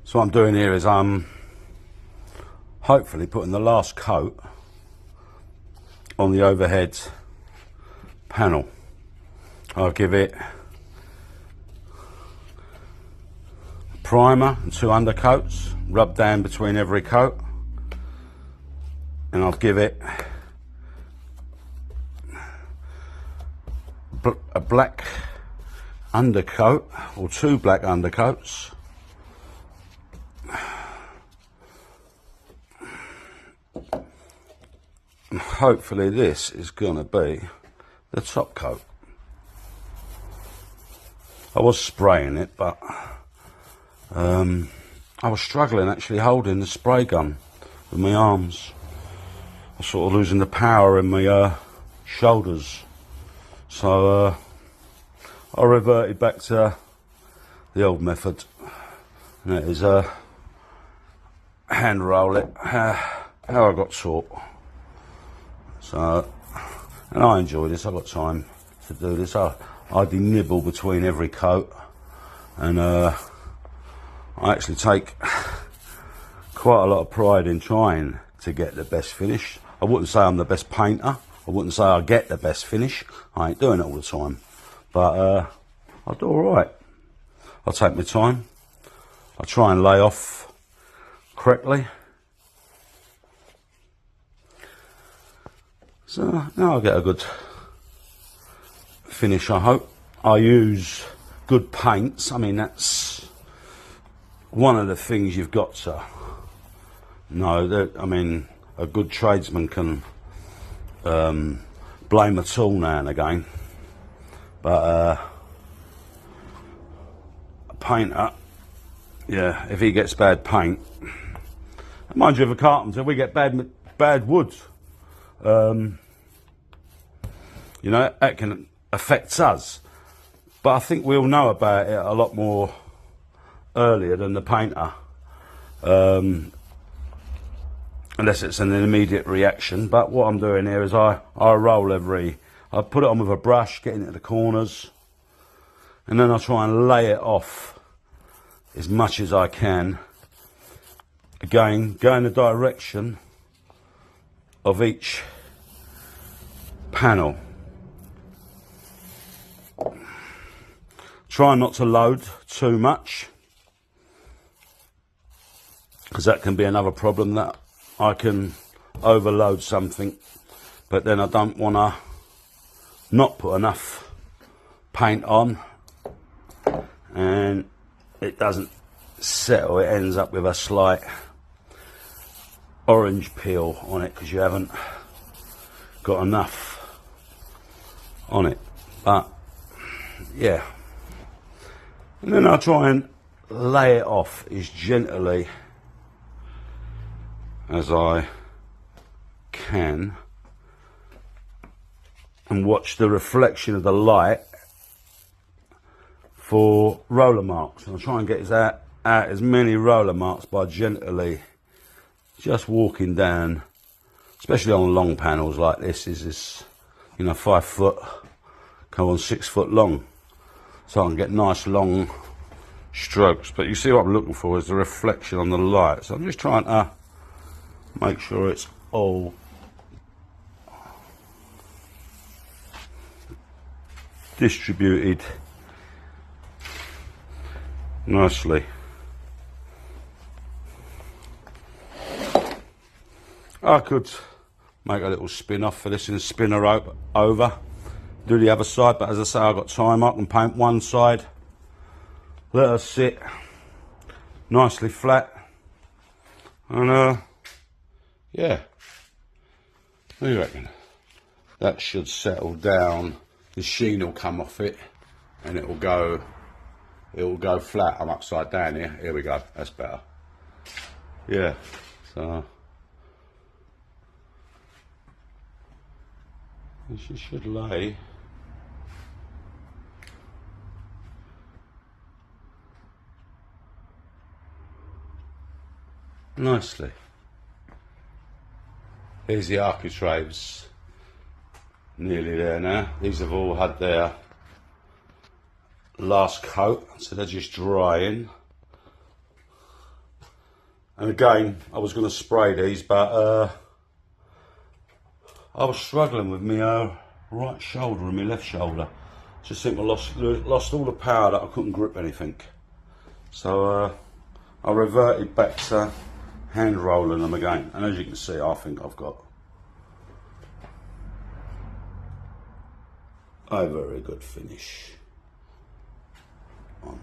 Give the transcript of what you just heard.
So what I'm doing here is I'm hopefully putting the last coat on the overhead panel. I'll give it a primer and 2 undercoats, rub down between every coat, and I'll give it a black undercoat or 2 black undercoats. And hopefully this is going to be the top coat. I was spraying it, but I was struggling actually holding the spray gun with my arms. I was sort of losing the power in my shoulders. So I reverted back to the old method. And that is hand roll it, how I got taught. So, and I enjoy this. I've got time to do this. I do nibble between every coat, and I actually take quite a lot of pride in trying to get the best finish. I wouldn't say I'm the best painter. I wouldn't say I get the best finish. I ain't doing it all the time, but I do all right. I take my time. I try and lay off correctly. So now I'll get a good finish, I hope. I use good paints. I mean, that's one of the things you've got to know. That, I mean, a good tradesman can blame a tool now and again, but a painter, yeah, if he gets bad paint, mind you, as a carpenter, we get bad wood. You know, that can affect us. But I think we'll know about it a lot more earlier than the painter. Unless it's an immediate reaction. But what I'm doing here is I roll I put it on with a brush, get into the corners, and then I try and lay it off as much as I can. Again, go in the direction of each panel. Try not to load too much, because that can be another problem, that I can overload something, but then I don't want to not put enough paint on and it doesn't settle. It ends up with a slight orange peel on it because you haven't got enough on it. But yeah, and then I'll try and lay it off as gently as I can and watch the reflection of the light for roller marks. And I'll try and get out as many roller marks by gently just walking down, especially on long panels like this. Is 5 foot, come on 6 foot long, so I can get nice long strokes. But you see what I'm looking for is the reflection on the light, so I'm just trying to make sure it's all distributed nicely. I could make a little spin off for this and spin her over, do the other side, but as I say, I've got time. I can paint one side, let her sit nicely flat, and yeah, what do you reckon? That should settle down, the sheen will come off it and it will go it will go flat. I'm upside down here. Here we go. That's better. Yeah. So she should lay. Nicely. Here's the architraves. Nearly there now. These have all had their last coat, so they're just drying. And again, I was going to spray these, but I was struggling with my right shoulder and my left shoulder. Just think I lost all the power that I couldn't grip anything. So I reverted back to hand rolling them again. And as you can see, I think I've got a very good finish on